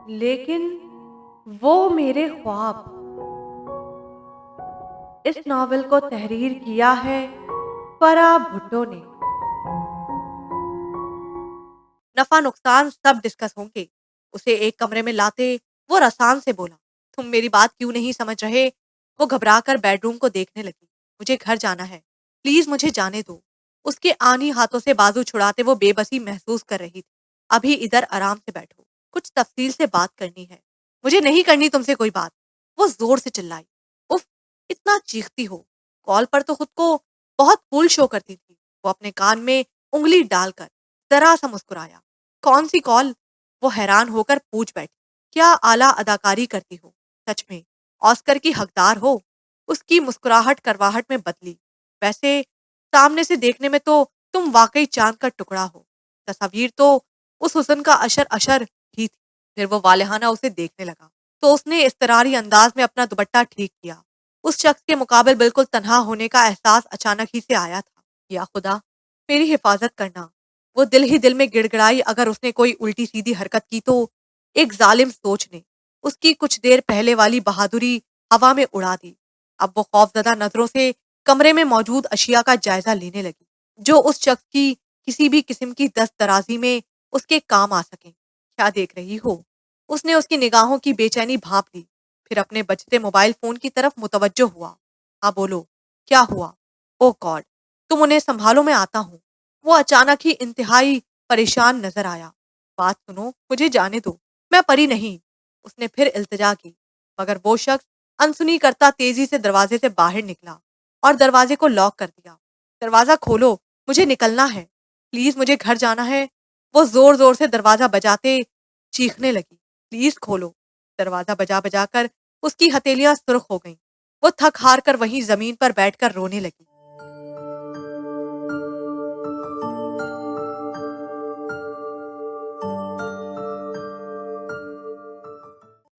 لیکن وہ میرے خواب، اس ناول کو تحریر کیا ہے فرا بھٹو نے۔ نفع نقصان سب ڈسکس ہوں گے۔ اسے ایک کمرے میں لاتے وہ رسان سے بولا، تم میری بات کیوں نہیں سمجھ رہے؟ وہ گھبرا کر بیڈ روم کو دیکھنے لگی۔ مجھے گھر جانا ہے، پلیز مجھے جانے دو۔ اس کے آنی ہاتھوں سے بازو چھڑاتے وہ بے بسی محسوس کر رہی تھی۔ ابھی ادھر آرام سے بیٹھو، کچھ تفصیل سے بات کرنی ہے۔ مجھے نہیں کرنی تم سے کوئی بات، وہ زور سے چلائی۔ اف، اتنا چیختی ہو؟ کال پر تو خود کو بہت کول شو کرتی تھی۔ وہ اپنے کان میں انگلی ڈال کر ذرا سا مسکرایا۔ کون سی کال؟ وہ حیران ہو کر پوچھ بیٹھی۔ کیا اعلیٰ اداکاری کرتی ہو؟ سچ میں آسکر کی حقدار ہو؟ اس کی مسکراہٹ کرواہٹ میں بدلی۔ ویسے سامنے سے دیکھنے میں تو تم واقعی چاند کا ٹکڑا ہو۔ تصاویر تو اس حسن کا اشر اشر ہی تھی۔ پھر وہ والہانہ اسے دیکھنے لگا تو اس نے اضطراری انداز میں اپنا دوپٹہ ٹھیک کیا۔ اس شخص کے مقابل بالکل تنہا ہونے کا احساس اچانک ہی سے آیا تھا۔ یا خدا، میری حفاظت کرنا، وہ دل ہی دل میں گڑ گڑائی۔ اگر اس نے کوئی الٹی سیدھی حرکت کی تو ایک ظالم سوچ نے اس کی کچھ دیر پہلے والی بہادری ہوا میں اڑا دی۔ اب وہ خوفزدہ نظروں سے کمرے میں موجود اشیاء کا جائزہ لینے لگی جو اس شخص کی کسی بھی قسم کی دست درازی میں اس کے کام آ سکیں۔ کیا دیکھ رہی ہو؟ اس نے اس کی نگاہوں کی بے چینی بھانپ لی، پھر اپنے بجتے موبائل فون کی طرف متوجہ ہوا۔ ہاں بولو، کیا ہوا؟ او گاڈ، تم انہیں سنبھالو، میں آتا ہوں۔ وہ اچانک ہی انتہائی پریشان نظر آیا۔ بات سنو، مجھے جانے دو، میں پری نہیں۔ اس نے پھر التجا کی، مگر وہ شخص انسنی کرتا تیزی سے دروازے سے باہر نکلا اور دروازے کو لاک کر دیا۔ دروازہ کھولو، مجھے نکلنا ہے، پلیز مجھے گھر جانا ہے۔ وہ زور زور سے دروازہ بجاتے چیخنے لگی، پلیز کھولو۔ دروازہ بجا بجا کر اس کی ہتھیلیاں سرخ ہو گئیں۔ وہ تھک ہار کر وہیں زمین پر بیٹھ کر رونے لگی۔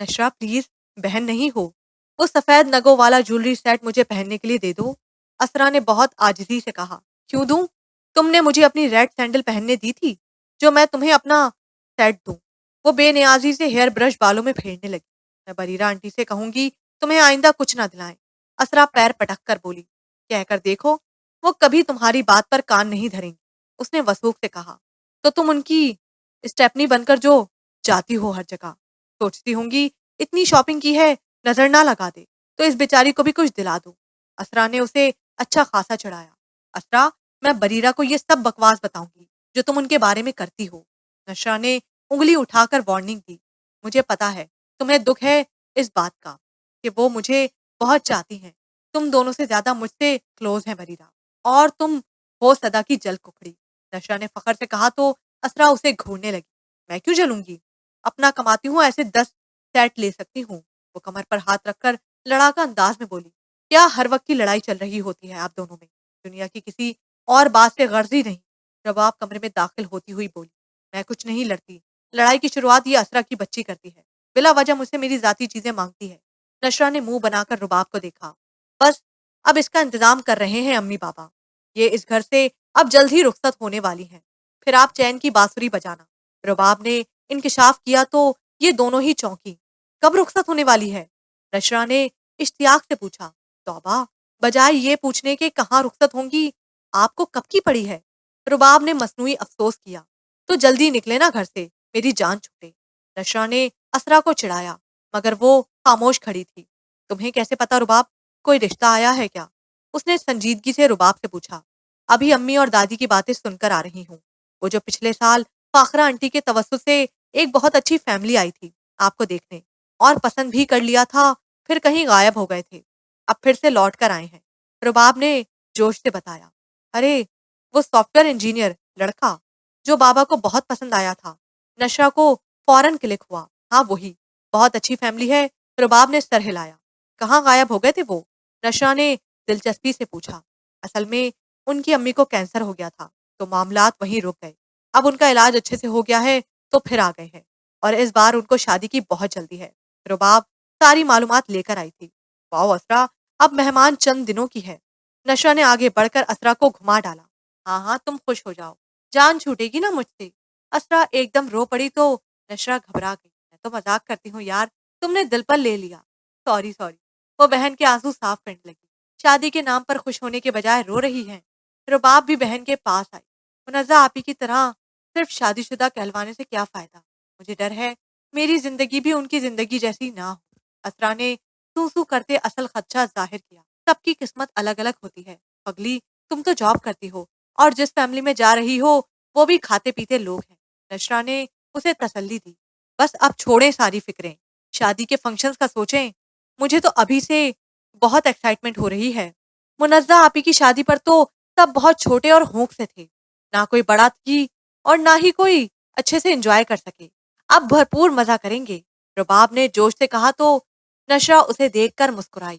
نشرا پلیز، بہن نہیں ہو، وہ سفید نگوں والا جولری سیٹ مجھے پہننے کے لیے دے دو۔ اسرا نے بہت عاجزی سے کہا۔ کیوں دوں؟ تم نے مجھے اپنی ریڈ سینڈل پہننے دی تھی، جو میں تمہیں اپنا سیٹ دوں۔ وہ بے نیازی سے ہیئر برش بالوں میں پھیرنے لگی۔ میں بریرہ آنٹی سے کہوں گی تمہیں آئندہ کچھ نہ دلائیں۔ اسرا پیر پٹک کر بولی۔ کہہ کر دیکھو، وہ کبھی تمہاری بات پر کان نہیں دھریں گی، اس نے وسوخ سے کہا۔ تو تم ان کی اسٹیپنی بن کر جو جاتی ہو ہر جگہ، سوچتی ہوں گی اتنی شاپنگ کی ہے، نظر نہ لگا دے تو اس بیچاری کو بھی کچھ دلا دو۔ اسرا نے اسے اچھا خاصا چڑھایا۔ اسرا، میں بریرہ کو یہ سب بکواس بتاؤں گی جو تم ان کے بارے میں کرتی ہو۔ نشرا نے انگلی اٹھا کر وارننگ دی۔ مجھے پتا ہے تمہیں دکھ ہے اس بات کا کہ وہ مجھے بہت چاہتی ہیں۔ تم دونوں سے زیادہ مجھ سے کلوز ہیں بریرہ، اور تم ہو صدا کی جل ککڑی۔ نشرا نے فخر سے کہا تو اسرا اسے گھورنے لگی۔ میں کیوں جلوں گی؟ اپنا کماتی ہوں، ایسے 10 سیٹ لے سکتی ہوں۔ وہ کمر پر ہاتھ رکھ کر لڑاکا انداز میں بولی۔ کیا ہر وقت کی لڑائی چل رہی ہوتی ہے آپ دونوں میں؟ دنیا کی کسی اور بات سے غرض ہی نہیں۔ رباب کمرے میں داخل ہوتی ہوئی بولی۔ میں کچھ نہیں لڑتی، لڑائی کی شروعات یہ اسرا کی بچی کرتی ہے، بلا وجہ مجھ سے میری ذاتی چیزیں مانگتی ہے۔ نشرا نے منہ بنا کر رباب کو دیکھا۔ بس اب اس کا انتظام کر رہے ہیں امی بابا، یہ اس گھر سے اب جلد ہی رخصت ہونے والی ہیں، پھر آپ چین کی بانسری بجانا۔ رباب نے انکشاف کیا تو یہ دونوں ہی چونکی۔ کب رخصت ہونے والی ہے؟ نشرا نے اشتیاق سے پوچھا۔ توبہ، بجائے یہ پوچھنے کے کہاں رخصت ہوں گی، آپ کو کب کی پڑی ہے؟ رباب نے مصنوعی افسوس کیا۔ تو جلدی نکلے نا گھر سے، میری جان چھوٹے۔ نشرا نے اسرا کو چڑھایا، مگر وہ خاموش کھڑی تھی۔ تمہیں کیسے پتا رباب، کوئی رشتہ آیا ہے کیا؟ اس نے سنجیدگی سے رباب سے پوچھا۔ ابھی امی اور دادی کی باتیں سن کر آ رہی ہوں۔ وہ جو پچھلے سال فاخرہ آنٹی کے توسط سے ایک بہت اچھی فیملی آئی تھی آپ کو دیکھنے، اور پسند بھی کر لیا تھا، پھر کہیں غائب ہو گئے تھے، اب پھر سے لوٹ کر آئے ہیں، رباب نے جوش سے بتایا۔ ارے، وہ سافٹ ویئر انجینئر لڑکا جو بابا کو بہت پسند آیا تھا۔ نشرا کو فوراً کلک ہوا۔ ہاں وہی، بہت اچھی فیملی ہے۔ رباب نے سر ہلایا۔ کہاں غائب ہو گئے تھے وہ؟ نشرا نے دلچسپی سے پوچھا۔ اصل میں ان کی امی کو کینسر ہو گیا تھا تو معاملات وہیں رک گئے، اب ان کا علاج اچھے سے ہو گیا ہے تو پھر آ گئے ہیں، اور اس بار ان کو شادی کی بہت جلدی ہے۔ رباب ساری معلومات لے کر آئی تھی۔ واؤ اسرا، اب مہمان چند دنوں کی ہے۔ نشرا نے آگے بڑھ کر اسرا کو گھما ڈالا۔ ہاں ہاں، تم خوش ہو جاؤ، جان چھوٹے گی نا مجھ سے۔ اسرا ایک دم رو پڑی تو نشرا گھبرا گئی۔ تو مذاق کرتی ہوں یار، تم نے دل پر لے لیا۔ Sorry sorry. وہ بہن کے آنسو صاف کرنے لگی۔ شادی کے نام پر خوش ہونے کے بجائے رو رہی ہیں۔ رباب بھی بہن کے پاس آئی۔ منزہ آپی کی طرح صرف شادی شدہ کہلوانے سے کیا فائدہ؟ مجھے ڈر ہے میری زندگی بھی ان کی زندگی جیسی نہ ہو۔ اسرا نے سو کرتے اصل خدشہ ظاہر کیا۔ سب کی قسمت الگ الگ ہوتی ہے۔ پگلی، تم تو جاب کرتی ہو اور جس فیملی میں جا رہی ہو وہ بھی کھاتے پیتے لوگ ہیں۔ نشرا نے اسے تسلی دی۔ بس اب چھوڑیں ساری فکریں، شادی کے فنکشنز کا سوچیں۔ مجھے تو ابھی سے بہت ایکسائٹمنٹ ہو رہی ہے۔ منزہ آپی کی شادی پر تو سب بہت چھوٹے اور ہونک سے تھے، نہ کوئی بڑا تھی اور نہ ہی کوئی اچھے سے انجوائے کر سکے۔ اب بھرپور مزہ کریں گے، رباب نے جوش سے کہا تو نشرا اسے دیکھ کر مسکرائی۔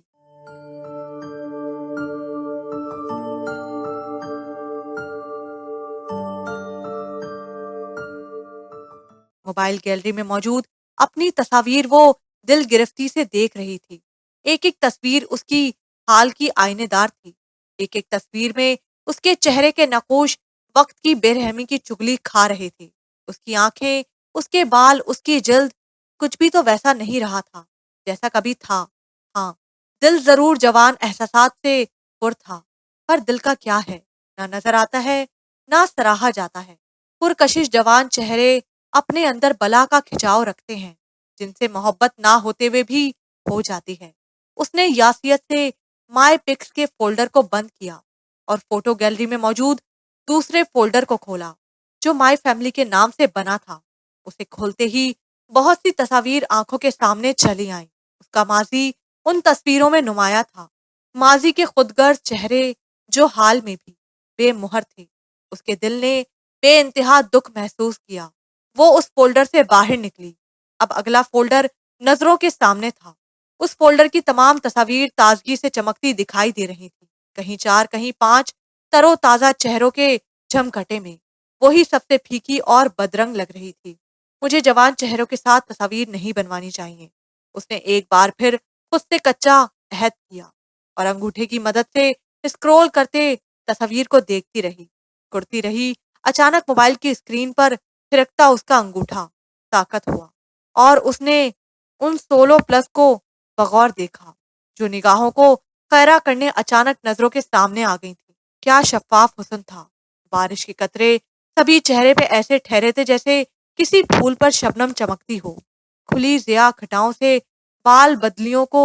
موبائل گیلری میں موجود اپنی تصاویر وہ دل گرفتی سے دیکھ رہی تھی۔ ایک ایک تصویر اس کی حال کی آئینے دار تھی۔ ایک ایک تصویر میں اس کے چہرے کے نقوش وقت کی بے رحمی کی چگلی کھا رہے تھے۔ اس کی آنکھیں، اس کے بال، اس کی جلد، کچھ بھی تو ویسا نہیں رہا تھا جیسا کبھی تھا۔ ہاں، دل ضرور جوان احساسات سے پر تھا، پر دل کا کیا ہے، نہ نظر آتا ہے نہ سراہا جاتا ہے۔ پرکشش جوان چہرے اپنے اندر بلا کا کھچاؤ رکھتے ہیں، جن سے محبت نہ ہوتے ہوئے بھی ہو جاتی ہے۔ اس نے یاسیت سے مائی پکس کے فولڈر کو بند کیا اور فوٹو گیلری میں موجود دوسرے فولڈر کو کھولا جو مائی فیملی کے نام سے بنا تھا۔ اسے کھولتے ہی بہت سی تصاویر آنکھوں کے سامنے چلی آئیں۔ اس کا ماضی ان تصویروں میں نمایاں تھا، ماضی کے خودغرض چہرے جو حال میں بھی بے مہر تھے۔ اس کے دل نے بے انتہا دکھ محسوس کیا۔ وہ اس فولڈر سے باہر نکلی۔ اب اگلا فولڈر نظروں کے سامنے تھا۔ اس فولڈر کی تمام تصاویر تازگی سے چمکتی دکھائی دے رہی تھی، کہیں 4 کہیں 5 ترو تازہ چہروں کے جھمگھٹے میں وہی سب سے پھیکی اور بدرنگ لگ رہی تھی۔ مجھے جوان چہروں کے ساتھ تصاویر نہیں بنوانی چاہیے، اس نے ایک بار پھر خود سے کچا عہد کیا اور انگوٹھے کی مدد سے اسکرول کرتے تصویر کو دیکھتی رہی، کرتی رہی۔ اچانک موبائل کی اسکرین پر پھرکتا اس کا انگوٹھا طاقت ہوا اور اس نے ان 16+ کو بغور دیکھا جو نگاہوں کو خیرہ کرنے اچانک نظروں کے سامنے آ گئی تھی۔ کیا شفاف حسن تھا! بارش کے قطرے سبھی چہرے پہ ایسے ٹھہرے تھے جیسے کسی پھول پر شبنم چمکتی ہو۔ کھلی ضیا کھٹاؤں سے بال بدلیوں کو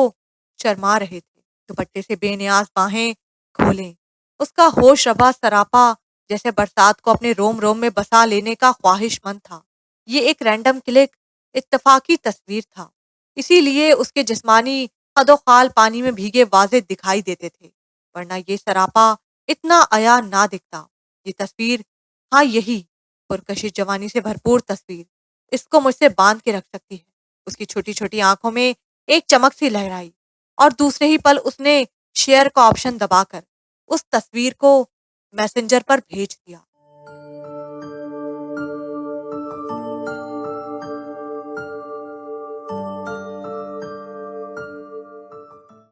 شرما رہے تھے۔ دوپٹے سے بے نیاز باہیں کھولیں، اس کا ہوش ربا سراپا جیسے برسات کو اپنے روم روم میں بسا لینے کا خواہش مند تھا۔ یہ ایک رینڈم کلک اتفاقی تصویر تھا، اسی لیے اس کے جسمانی قد و خال پانی میں بھیگے واضح دکھائی دیتے تھے، ورنہ یہ سراپا اتنا عیاں نہ دکھتا۔ یہ تصویر، ہاں یہی پرکشش جوانی سے بھرپور تصویر، اس کو مجھ سے باندھ کے رکھ سکتی ہے۔ اس کی چھوٹی چھوٹی آنکھوں میں ایک چمک سی لہرائی اور دوسرے ہی پل اس نے شیئر کا آپشن دبا کر اس تصویر کو میسنجر پر بھیج دیا۔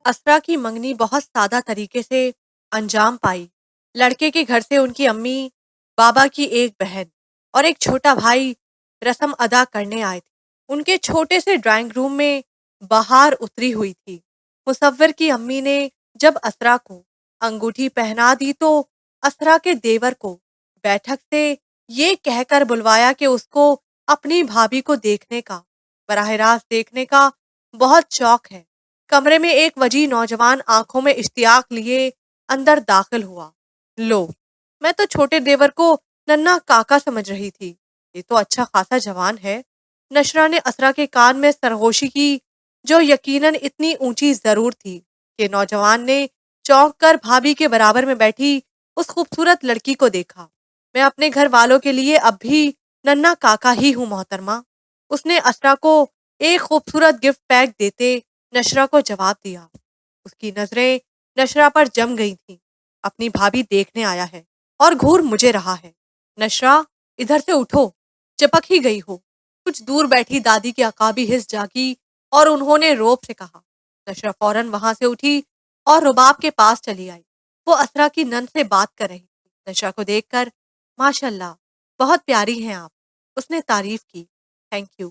اسرا کی منگنی بہت سادہ طریقے سے انجام پائی۔ لڑکے کے گھر سے ان کی امی، بابا کی ایک بہن اور ایک چھوٹا بھائی رسم ادا کرنے آئے تھے۔ ان کے چھوٹے سے ڈرائنگ روم میں بہار اتری ہوئی تھی۔ مصور کی امی نے جب اسرا کو انگوٹھی پہنا دی تو اسرا کے دیور کو بیٹھک سے یہ کہہ کر بلوایا کہ اس کو اپنی بھابھی کو دیکھنے کا، براہ راست دیکھنے کا بہت شوق ہے۔ کمرے میں ایک وجیح نوجوان آنکھوں میں اشتیاق لیے اندر داخل ہوا۔ لو، میں تو چھوٹے دیور کو ننھا کاکا سمجھ رہی تھی، یہ تو اچھا خاصا جوان ہے۔ نشرا نے اسرا کے کان میں سرغوشی کی، جو یقیناً اتنی اونچی ضرور تھی کہ نوجوان نے چونک کر بھابھی کے برابر میں بیٹھی اس خوبصورت لڑکی کو دیکھا۔ میں اپنے گھر والوں کے لیے اب بھی ننھا کاکا ہی ہوں محترمہ۔ اس نے اسرا کو ایک خوبصورت گفٹ پیک دیتے نشرا کو جواب دیا۔ اس کی نظریں نشرا پر جم گئی تھیں۔ اپنی بھابھی دیکھنے آیا ہے اور گھور مجھے رہا ہے۔ نشرا، ادھر سے اٹھو، چپک ہی گئی ہو۔ کچھ دور بیٹھی دادی کے عقابی حس جاگی اور انہوں نے روب سے کہا۔ نشرا فوراً وہاں سے اٹھی اور رباب کے پاس چلی آئی۔ وہ اسرا کی نند سے بات کر رہی تھی۔ نشرا کو دیکھ کر، ماشاء اللہ، بہت پیاری ہیں آپ، اس نے تعریف کی۔ Thank you.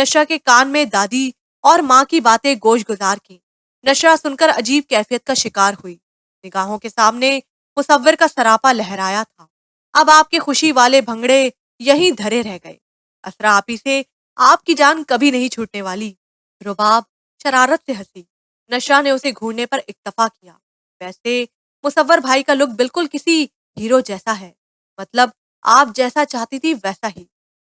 نشرہ کے کان میں دادی اور ماں کی باتیں گوش گزار کی۔ نشرہ سن کر عجیب کیفیت کا شکار ہوئی۔ نگاہوں کے سامنے مصور کا سراپا لہرایا تھا۔ اب آپ کے خوشی والے بھنگڑے یہیں دھرے رہ گئے۔ اسرا آپی سے آپ کی جان کبھی نہیں چھوٹنے والی۔ رباب شرارت سے ہنسی۔ نشرہ نے اسے گھورنے پر اکتفا کیا۔ ویسے مصور بھائی کا لک بالکل کسی ہیرو جیسا ہے، مطلب آپ جیسا چاہتی تھی ویسا ہی۔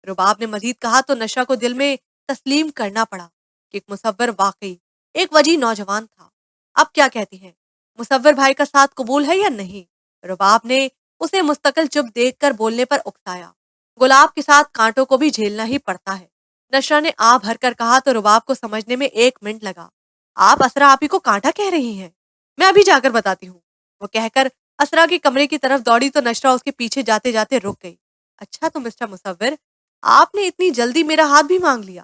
رباب نے مزید کہا تو نشرہ کو دل میں تسلیم کرنا پڑا کہ ایک مصور واقعی ایک وجی نوجوان تھا۔ اب کیا کہتی ہیں، مصور بھائی کا ساتھ قبول ہے یا نہیں؟ رباب نے اسے مستقل چپ دیکھ کر بولنے پر اکسایا۔ گلاب کے ساتھ کانٹوں کو بھی جھیلنا ہی پڑتا ہے۔ نشرہ نے آ بھر کر کہا تو رباب کو سمجھنے میں 1 منٹ لگا۔ آپ اسرا آپی کو کانٹا کہہ رہی ہیں؟ میں ابھی جا کر بتاتی ہوں۔ وہ کہہ کر اسرا کے کمرے کی طرف دوڑی تو نشرہ اس کے پیچھے جاتے جاتے رک گئی۔ اچھا تو مسٹر مصور، آپ نے اتنی جلدی میرا ہاتھ بھی مانگ لیا،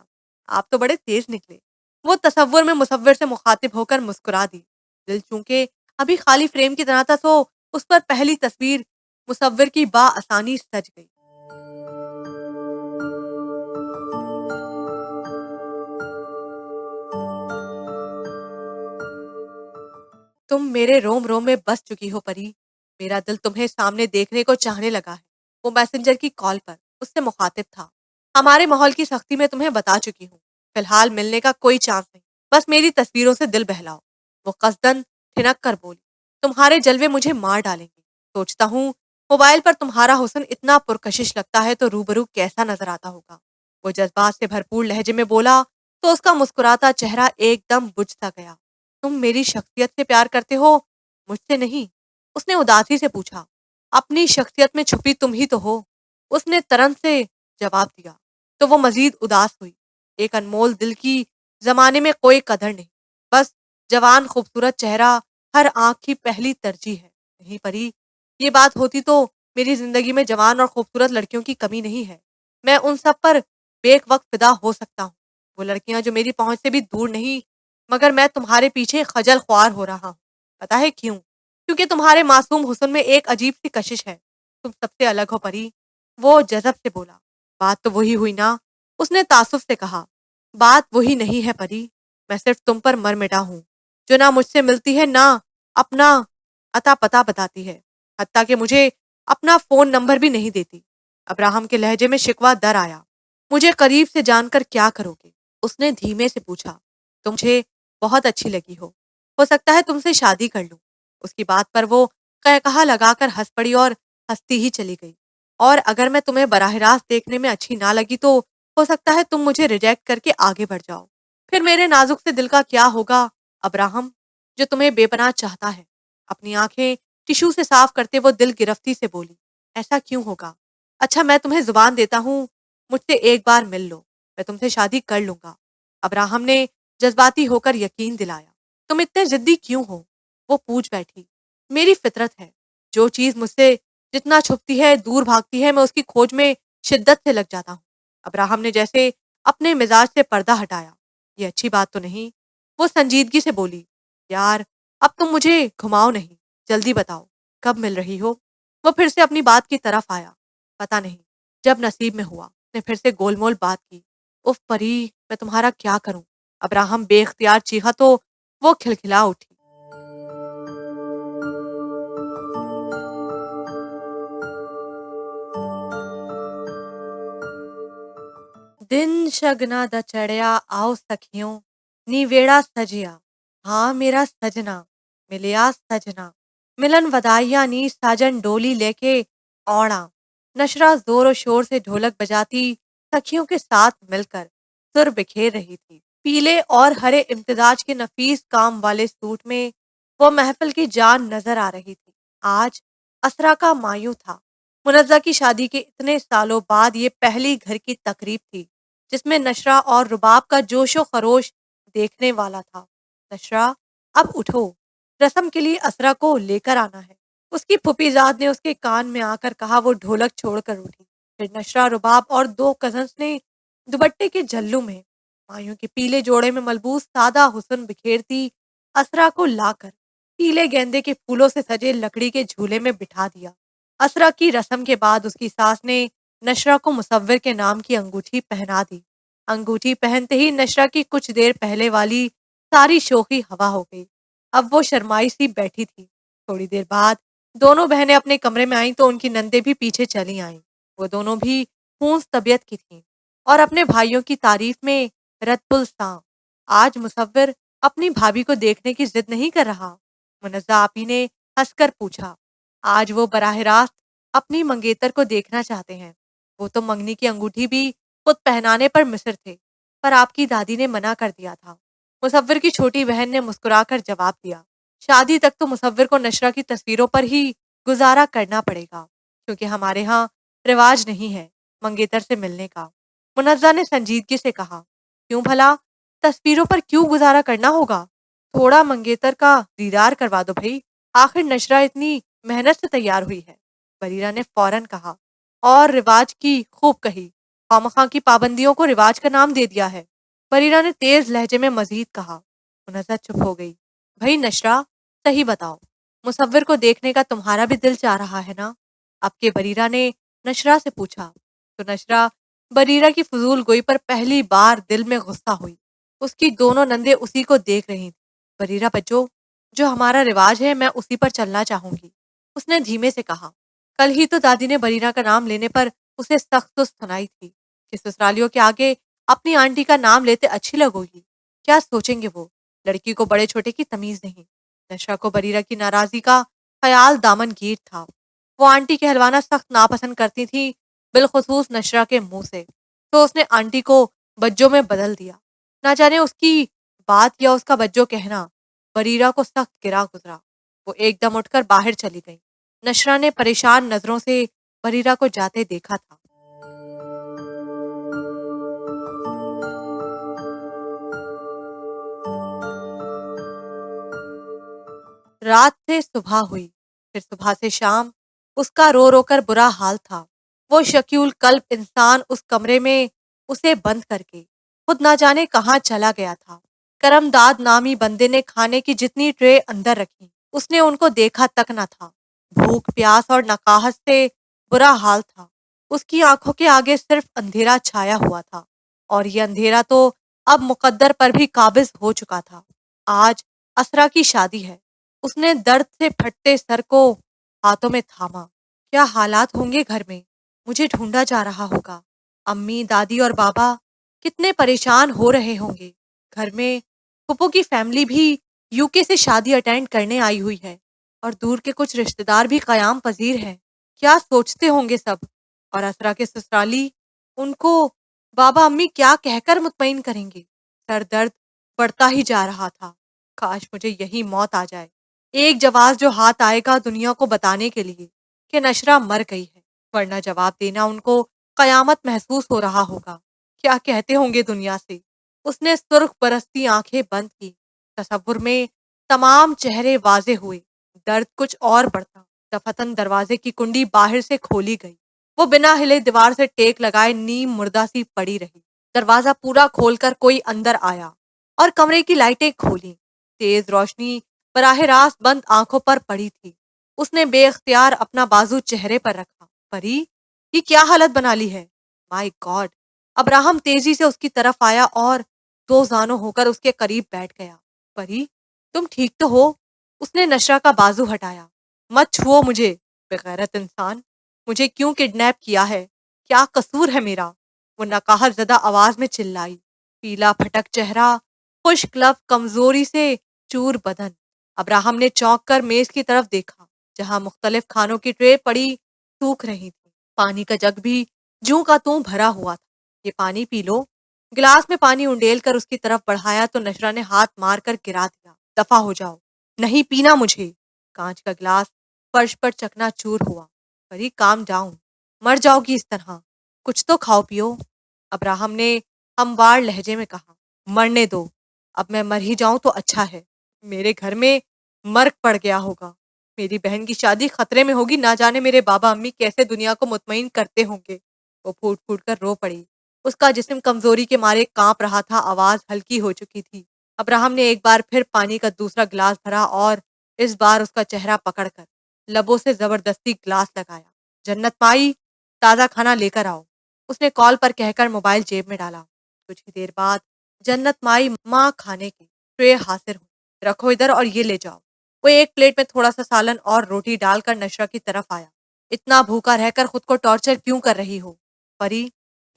آپ تو بڑے تیز نکلے۔ وہ تصور میں مصور سے مخاطب ہو کر مسکرا دی۔ دل چونکہ ابھی خالی فریم کی طرح تھا تو اس پر پہلی تصویر مصور کی بآسانی سج گئی۔ تم میرے روم روم میں بس چکی ہو پری، میرا دل تمہیں سامنے دیکھنے کو چاہنے لگا ہے۔ وہ میسنجر کی کال پر اس سے مخاطب تھا۔ ہمارے ماحول کی سختی میں تمہیں بتا چکی ہوں، فی الحال ملنے کا کوئی چانس نہیں، بس میری تصویروں سے دل بہلاؤ۔ وہ قصدن ٹھنک کر بولی، تمہارے جلوے مجھے مار ڈالیں گے۔ سوچتا ہوں موبائل پر تمہارا حسن اتنا پرکشش لگتا ہے تو روبرو کیسا نظر آتا ہوگا۔ وہ جذبات سے بھرپور لہجے میں بولا تو اس کا مسکراتا چہرہ ایک دم بجھ سا گیا۔ تم میری شخصیت سے پیار کرتے ہو، مجھ سے نہیں؟ اس نے اداسی سے پوچھا۔ اپنی شخصیت میں چھپی تم ہی تو ہو، اس نے ترن سے جواب دیا۔ تو وہ مزید اداس ہوئی۔ ایک انمول دل کی زمانے میں کوئی قدر نہیں، بس جوان خوبصورت چہرہ ہر آنکھ کی پہلی ترجیح ہے۔ نہیں پری، یہ بات ہوتی تو میری زندگی میں جوان اور خوبصورت لڑکیوں کی کمی نہیں ہے، میں ان سب پر بیک وقت فدا ہو سکتا ہوں، وہ لڑکیاں جو میری پہنچ سے بھی دور نہیں، مگر میں تمہارے پیچھے خجل خوار ہو رہا ہوں۔ پتا ہے کیوں؟ کیونکہ تمہارے معصوم حسن میں ایک عجیب سی کشش ہے، تم سب سے الگ ہو پری۔ وہ جذب سے بولا۔ بات تو وہی ہوئی نا، اس نے تعصب سے کہا۔ بات وہی نہیں ہے پری، میں صرف تم پر مر مٹا ہوں، جو نہ مجھ سے ملتی ہے نہ اپنا اتا پتا بتاتی ہے، حتیٰ کہ مجھے اپنا فون نمبر بھی نہیں دیتی۔ ابراہم کے لہجے میں شکوہ در آیا۔ مجھے قریب سے جان کر کیا کرو گے؟ اس نے دھیمے سے پوچھا۔ تم مجھے بہت اچھی لگی ہو سکتا ہے تم سے شادی کر لوں۔ اس کی بات پر وہ قہقہا لگا کر ہنس پڑی اور ہنستی ہی چلی گئی۔ اور اگر میں تمہیں براہ راست دیکھنے میں اچھی نہ لگی تو ہو سکتا ہے تم مجھے ریجیکٹ کر کے آگے بڑھ جاؤ، پھر میرے نازک سے دل کا کیا ہوگا ابراہم، جو تمہیں بے پناہ چاہتا ہے۔ اپنی آنکھیں ٹشو سے صاف کرتے وہ دل گرفتی سے بولی۔ ایسا کیوں ہوگا؟ اچھا میں تمہیں زبان دیتا ہوں، مجھ سے ایک بار مل لو، میں تم سے شادی کر لوں گا۔ ابراہم نے جذباتی ہو کر یقین دلایا۔ تم اتنے ضدی کیوں ہو؟ وہ پوچھ بیٹھی۔ میری فطرت ہے، جو چیز مجھ سے جتنا چھپتی ہے دور بھاگتی ہے، میں اس کی کھوج میں شدت سے لگ جاتا ہوں۔ ابراہم نے جیسے اپنے مزاج سے پردہ ہٹایا۔ یہ اچھی بات تو نہیں؟ وہ سنجیدگی سے بولی۔ یار اب تم مجھے گھماؤ نہیں، جلدی بتاؤ کب مل رہی ہو؟ وہ پھر سے اپنی بات کی طرف آیا۔ پتا نہیں، جب نصیب میں ہوا۔ نے پھر سے گول مول بات کی۔ اف پری، میں تمہارا کیا کروں؟ ابراہم بے اختیار چیخا تو وہ کھلکھلا اٹھی۔ دن شگنا دا چڑیا آؤ سکھیوں، نی ویڑا سجیا، ہاں میرا سجنا ملیا سجنا، ملن ودائیا نی ساجن ڈولی لے کے اوڑا۔ نشرہ زور و شور سے ڈھولک بجاتی سکھیوں کے ساتھ مل کر سر بکھیر رہی تھی۔ پیلے اور ہرے امتزاج کے نفیس کام والے سوٹ میں وہ محفل کی جان نظر آ رہی تھی۔ آج اسرا کا مایوں تھا۔ منزہ کی شادی کے اتنے سالوں بعد یہ پہلی گھر کی تقریب تھی جس میں نشرہ اور رباب کا جوش و خروش دیکھنے والا تھا۔ نشرہ اب اٹھو، رسم کے لیے اسرا کو لے کر آنا ہے، اس کی پھوپھی زاد نے اس کے کان میں آ کر کہا۔ وہ ڈھولک چھوڑ کر اٹھی۔ پھر نشرہ، رباب اور 2 کزنس نے دوپٹے کے جھلوں میں مایوں کے پیلے جوڑے میں ملبوس سادہ حسن بکھیرتی اسرا کو لا کر پیلے گیندے کے پھولوں سے سجے لکڑی کے جھولے میں بٹھا دیا۔ اسرا کی رسم کے بعد اس کی ساس نے نشرہ کو مصور کے نام کی انگوٹھی پہنا دی انگوٹھی پہنتے ہی نشرہ کی کچھ دیر پہلے والی ساری شوخی ہوا ہو گئی۔ اب وہ شرمائی سی بیٹھی تھی۔ تھوڑی دیر بعد دونوں بہنیں اپنے کمرے میں آئیں تو ان کی نندیں بھی پیچھے چلی آئیں۔ وہ دونوں بھی خونس طبیعت کی تھیں اور اپنے بھائیوں کی تعریف میں رت الساں۔ آج مصور اپنی بھابھی کو دیکھنے کی ضد نہیں کر رہا؟ منزہ آپی نے ہنس کر پوچھا۔ آج وہ براہ راست اپنی منگیتر کو دیکھنا چاہتے ہیں۔ وہ تو منگنی کی انگوٹھی بھی خود پہنانے پر مصر تھے، پر آپ کی دادی نے منع کر دیا تھا۔ مصور کی چھوٹی بہن نے مسکرا کر جواب دیا، شادی تک تو مصور کو نشرہ کی تصویروں پر ہی گزارا کرنا پڑے گا، کیونکہ ہمارے ہاں رواج نہیں ہے منگیتر سے ملنے کا۔ منزہ نے سنجیدگی سے کہا، کیوں بھلا؟ تصویروں پر کیوں گزارا کرنا ہوگا؟ تھوڑا منگیتر کا دیدار کروا دو بھائی، آخر نشرہ اتنی محنت سے تیار ہوئی ہے۔ بریرہ نے فوراً کہا، اور رواج کی خوب کہی، خواہ کی پابندیوں کو رواج کا نام دے دیا ہے۔ بریرہ نے تیز لہجے میں مزید کہا۔ منزہ چپ ہو گئی۔ بھائی نشرہ، صحیح بتاؤ، مصور کو دیکھنے کا تمہارا بھی دل چاہ رہا ہے نا؟ اب کے بریرہ نے نشرہ سے پوچھا تو نشرہ بریرہ کی فضول گوئی پر پہلی بار دل میں غصہ ہوئی۔ اس کی دونوں نندیں اسی کو دیکھ رہی تھیں۔ بریرہ بچو، جو ہمارا رواج ہے میں اسی پر چلنا چاہوں گی، اس نے دھیمے سے کہا۔ کل ہی تو دادی نے بریرہ کا نام لینے پر اسے سخت سنائی تھی کہ سسرالیوں کے آگے اپنی آنٹی کا نام لیتے اچھی لگو گی، کیا سوچیں گے وہ، لڑکی کو بڑے چھوٹے کی تمیز نہیں۔ نشرہ کو بریرہ کی ناراضی کا خیال دامن گیر تھا۔ وہ آنٹی کہلوانا سخت ناپسند کرتی تھی، بالخصوص نشرہ کے منہ سے، تو اس نے آنٹی کو بجو میں بدل دیا۔ نہ جانے اس کی بات یا اس کا بجو کہنا بریرہ کو سخت گرا گزرا۔ وہ ایک دم اٹھ کر باہر چلی گئی۔ نشرہ نے پریشان نظروں سے بریرہ کو جاتے دیکھا تھا۔ رات سے صبح ہوئی، پھر صبح سے شام، اس کا رو رو کر برا حال تھا۔ وہ شکیول قلب انسان اس کمرے میں اسے بند کر کے خود نہ جانے کہاں چلا گیا تھا۔ کرم داد نامی بندے نے کھانے کی جتنی ٹرے اندر رکھی، اس نے ان کو دیکھا تک نہ تھا۔ بھوک پیاس اور نقاہت سے برا حال تھا۔ اس کی آنکھوں کے آگے صرف اندھیرا چھایا ہوا تھا، اور یہ اندھیرا تو اب مقدر پر بھی قابض ہو چکا تھا۔ آج اسرا کی شادی ہے۔ اس نے درد سے پھٹتے سر کو ہاتھوں میں تھاما۔ کیا حالات ہوں گے گھر میں؟ مجھے ڈھونڈا جا رہا ہوگا۔ امی، دادی اور بابا کتنے پریشان ہو رہے ہوں گے۔ گھر میں پھپھو کی فیملی بھی UK سے شادی اٹینڈ کرنے آئی ہوئی ہے، اور دور کے کچھ رشتہ دار بھی قیام پذیر ہیں۔ کیا سوچتے ہوں گے سب؟ اور اسرا کے سسرالی، ان کو بابا امی کیا کہہ کر مطمئن کریں گے؟ سر درد بڑھتا ہی جا رہا تھا۔ کاش مجھے یہی موت آ جائے، ایک جواز جو ہاتھ آئے گا دنیا کو بتانے کے لیے کہ نشرہ مر گئی ہے، ورنہ جواب دینا ان کو قیامت محسوس ہو رہا ہوگا۔ کیا کہتے ہوں گے دنیا سے؟ اس نے سرخ برستی آنکھیں بند کی۔ تصور میں تمام چہرے واضح ہوئے۔ درد کچھ اور بڑھتا۔ دفتن دروازے کی کنڈی باہر سے کھولی گئی۔ وہ بنا ہلے دیوار سے ٹیک لگائے نیم مردہ سی پڑی رہی۔ دروازہ پورا کھول کر کوئی اندر آیا اور کمرے کی لائٹیں کھولیں۔ تیز روشنی براہ راست بند آنکھوں پر پڑی تھی۔ اس نے بے اختیار اپنا بازو چہرے پر رکھا۔ پری، یہ کیا حالت بنا لی ہے؟ مائی گاڈ! ابراہم تیزی سے اس کی طرف آیا اور دو زانوں ہو کر اس کے قریب بیٹھ گیا۔ پری، تم ٹھیک تو ہو؟ اس نے نشرہ کا بازو ہٹایا۔ مت چھوؤ مجھے، بغیرت انسان! مجھے کیوں کڈنیپ کیا ہے؟ کیا قصور ہے میرا؟ وہ نقاہت زدہ آواز میں چلائی۔ پیلا پھٹک چہرہ، خشک لب، کمزوری سے چور بدن۔ ابراہم نے چونک کر میز کی طرف دیکھا، جہاں مختلف کھانوں کی ٹرے پڑی سوکھ رہی تھی۔ پانی کا جگ بھی جوں کا توں بھرا ہوا تھا۔ یہ پانی پی لو۔ گلاس میں پانی انڈیل کر اس کی طرف بڑھایا تو نشرہ نے ہاتھ مار کر گرا دیا۔ دفع ہو جاؤ، نہیں پینا مجھے۔ کانچ کا گلاس فرش پر چکنا چور ہوا۔ پری، کام ڈاؤن، مر جاؤ گی اس طرح، کچھ تو کھاؤ پیو۔ ابراہم نے ہموار لہجے میں کہا، مرنے دو، اب میں مر ہی جاؤں تو اچھا ہے۔ میرے گھر میں مرگ پڑ گیا ہوگا، میری بہن کی شادی خطرے میں ہوگی، نہ جانے میرے بابا امی کیسے دنیا کو مطمئن کرتے ہوں گے۔ وہ پھوٹ پھوٹ کر رو پڑی۔ اس کا جسم کمزوری کے مارے کانپ رہا تھا، آواز ہلکی ہو چکی تھی۔ ابراہم نے ایک بار پھر پانی کا دوسرا گلاس بھرا اور اس بار اس کا چہرہ پکڑ کر لبوں سے زبردستی گلاس لگایا۔ جنت مائی، تازہ کھانا لے کر آؤ، اس نے کال پر کہہ کر موبائل جیب میں ڈالا۔ کچھ ہی دیر بعد جنت مائی ماں کھانے کی ٹرے حاضر ہوئی۔ رکھو ادھر اور یہ لے جاؤ۔ وہ ایک پلیٹ میں تھوڑا سا سالن اور روٹی ڈال کر نشرہ کی طرف آیا۔ اتنا بھوکا رہ کر خود کو ٹارچر کیوں کر رہی ہو؟ پری،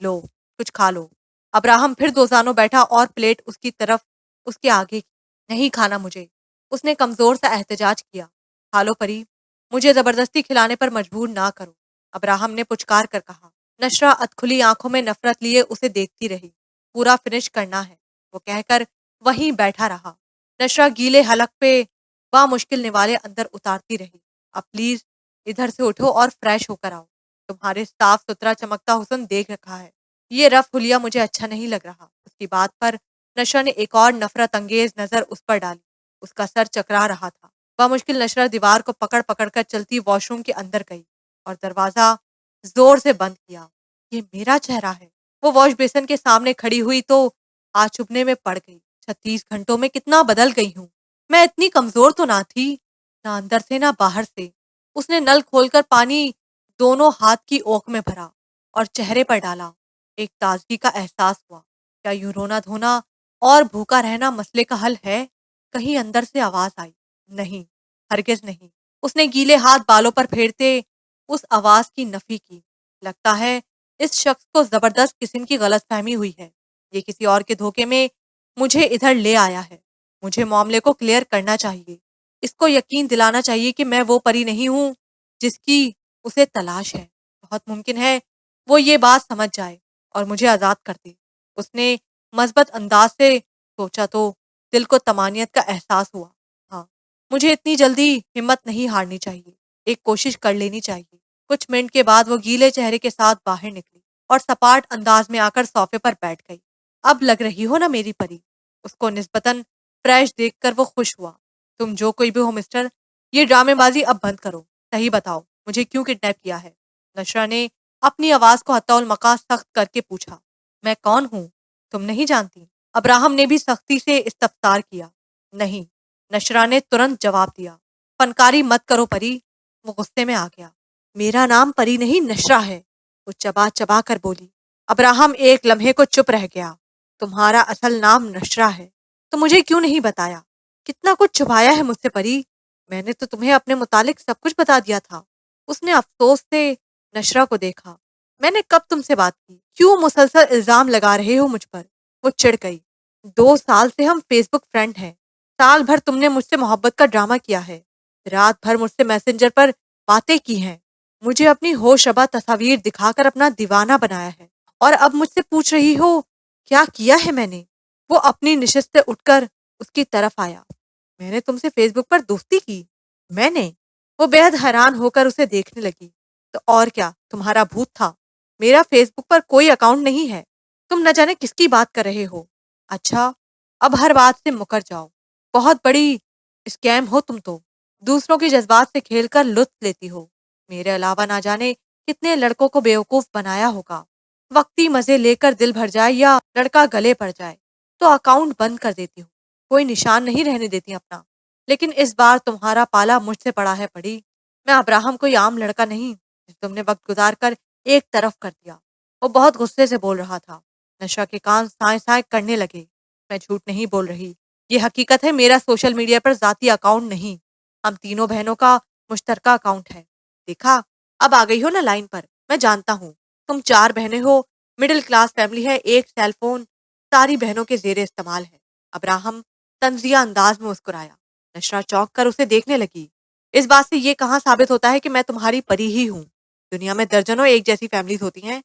لو، کچھ کھا لو۔ ابراہم پھر دوزانوں بیٹھا اور پلیٹ اس کی طرف اس کے آگے کی۔ نہیں کھانا مجھے، اس نے کمزور سا احتجاج کیا۔ کھا لو پری، مجھے زبردستی کھلانے پر مجبور نہ کرو، ابراہم نے پچکار کر کہا۔ نشرہ ادکھلی آنکھوں میں نفرت لیے اسے دیکھتی رہی۔ پورا فنش کرنا ہے، وہ کہہ کر وہیں بیٹھا رہا۔ نشرہ گیلے حلق پہ بامشکل نوالے اندر اتارتی رہی۔ اب پلیز ادھر سے اٹھو اور فریش ہو کر آؤ، تمہارے صاف ستھرا چمکتا حسن دیکھ رکھا ہے، یہ رف حلیہ مجھے اچھا نہیں لگ رہا۔ اس کی بات پر نشرہ نے ایک اور نفرت انگیز نظر اس پر ڈالی۔ اس کا سر چکرا رہا تھا۔ بامشکل نشرہ دیوار کو پکڑ پکڑ کر چلتی واش روم کے اندر گئی اور دروازہ زور سے بند کیا۔ یہ میرا چہرہ ہے؟ وہ واش بیسن کے سامنے کھڑی ہوئی تو آ چبھنے میں پڑ گئی۔ 36 گھنٹوں میں کتنا بدل گئی ہوں، میں اتنی کمزور تو نہ تھی، نہ اندر سے نہ باہر سے۔ اس نے نل کھول کر پانی دونوں ہاتھ کی اوک میں بھرا اور چہرے پر ڈالا۔ ایک تازگی کا احساس ہوا۔ کیا یوں رونا دھونا اور بھوکا رہنا مسئلے کا حل ہے؟ کہیں اندر سے آواز آئی، نہیں، ہرگز نہیں۔ اس نے گیلے ہاتھ بالوں پر پھیرتے اس آواز کی نفی کی۔ لگتا ہے اس شخص کو زبردست قسم کی غلط فہمی ہوئی ہے، یہ کسی اور کے دھوکے میں مجھے ادھر لے آیا ہے۔ مجھے معاملے کو کلیئر کرنا چاہیے، اس کو یقین دلانا چاہیے کہ میں وہ پری نہیں ہوں جس کی اسے تلاش ہے۔ بہت ممکن ہے وہ یہ بات سمجھ جائے اور مجھے آزاد کر دے۔ اس نے مثبت انداز سے سوچا تو دل کو طمانینت کا احساس ہوا۔ ہاں، مجھے اتنی جلدی ہمت نہیں ہارنی چاہیے، ایک کوشش کر لینی چاہیے۔ کچھ منٹ کے بعد وہ گیلے چہرے کے ساتھ باہر نکلی اور سپاٹ انداز میں آ کر صوفے پر بیٹھ گئی۔ اب لگ رہی ہو نا میری پری؟ اس کو نسبتاً فریش دیکھ کر وہ خوش ہوا۔ تم جو کوئی بھی ہو مسٹر، یہ ڈرامے بازی اب بند کرو، صحیح بتاؤ مجھے کیوں کڈنیپ کیا ہے؟ نشرہ نے اپنی آواز کو حتی المقام سخت کر کے پوچھا۔ میں کون ہوں تم نہیں جانتی؟ ابراہم نے بھی سختی سے استفسار کیا۔ نہیں، نشرہ نے ترنت جواب دیا۔ فنکاری مت کرو پری، وہ غصے میں آ گیا۔ میرا نام پری نہیں نشرہ ہے، وہ چبا چبا کر بولی۔ ابراہم ایک لمحے کو چپ رہ گیا۔ تمہارا اصل نام نشرہ ہے تو مجھے کیوں نہیں بتایا؟ کتنا کچھ چھپایا ہے مجھ سے پری، میں نے تو تمہیں اپنے متعلق سب کچھ بتا دیا تھا۔ اس نے افسوس سے نشرہ کو دیکھا۔ میں نے کب تم سے بات کی؟ کیوں مسلسل الزام لگا رہے ہو مجھ پر؟ وہ چڑ گئی۔ 2 سال سے ہم فیس بک فرینڈ ہیں، سال بھر تم نے مجھ سے محبت کا ڈرامہ کیا ہے، رات بھر مجھ سے میسنجر پر باتیں کی ہیں، مجھے اپنی ہوش شبہ تصاویر دکھا کر اپنا دیوانہ بنایا ہے، اور اب مجھ سے پوچھ رہی ہو کیا کیا ہے میں نے؟ وہ اپنی نشست سے اٹھ کر اس کی طرف آیا۔ میں نے تم سے فیس بک پر دوستی کی؟ میں نے؟ وہ بے حد حیران ہو کر اسے دیکھنے لگی۔ تو اور کیا تمہارا بھوت تھا؟ میرا فیس بک پر کوئی اکاؤنٹ نہیں ہے، تم نہ جانے کس کی بات کر رہے ہو۔ اچھا، اب ہر بات سے مکر جاؤ، بہت بڑی اسکیم ہو تم تو، دوسروں کے جذبات سے کھیل کر لطف لیتی ہو، میرے علاوہ نہ جانے کتنے لڑکوں کو بیوقوف بنایا ہوگا۔ وقتی مزے لے کر دل بھر جائے یا لڑکا گلے پڑ جائے تو اکاؤنٹ بند کر دیتی ہوں، کوئی نشان نہیں رہنے دیتی اپنا۔ لیکن اس بار تمہارا پالا مجھ سے پڑا ہے پڑی، میں ابراہم کوئی عام لڑکا نہیں جس تم نے وقت گزار کر ایک طرف کر دیا۔ وہ بہت غصے سے بول رہا تھا۔ نشرہ کے کان سائیں سائیں کرنے لگے۔ میں جھوٹ نہیں بول رہی، یہ حقیقت ہے، میرا سوشل میڈیا پر ذاتی اکاؤنٹ نہیں، ہم تینوں بہنوں کا مشترکہ اکاؤنٹ ہے۔ دیکھا، اب آ گئی ہو نا لائن پر، میں جانتا ہوں تم 4 بہنیں ہو، مڈل کلاس فیملی ہے، ایک سیل فون ساری بہنوں کے زیر استعمال ہے۔ ابراہم طنزیہ انداز میں مسکرایا۔ نشرہ چونک کر اسے دیکھنے لگی۔ اس بات سے یہ کہاں ثابت ہوتا ہے کہ میں تمہاری پری ہی ہوں؟ دنیا میں درجنوں ایک جیسی فیملیز ہوتی ہیں،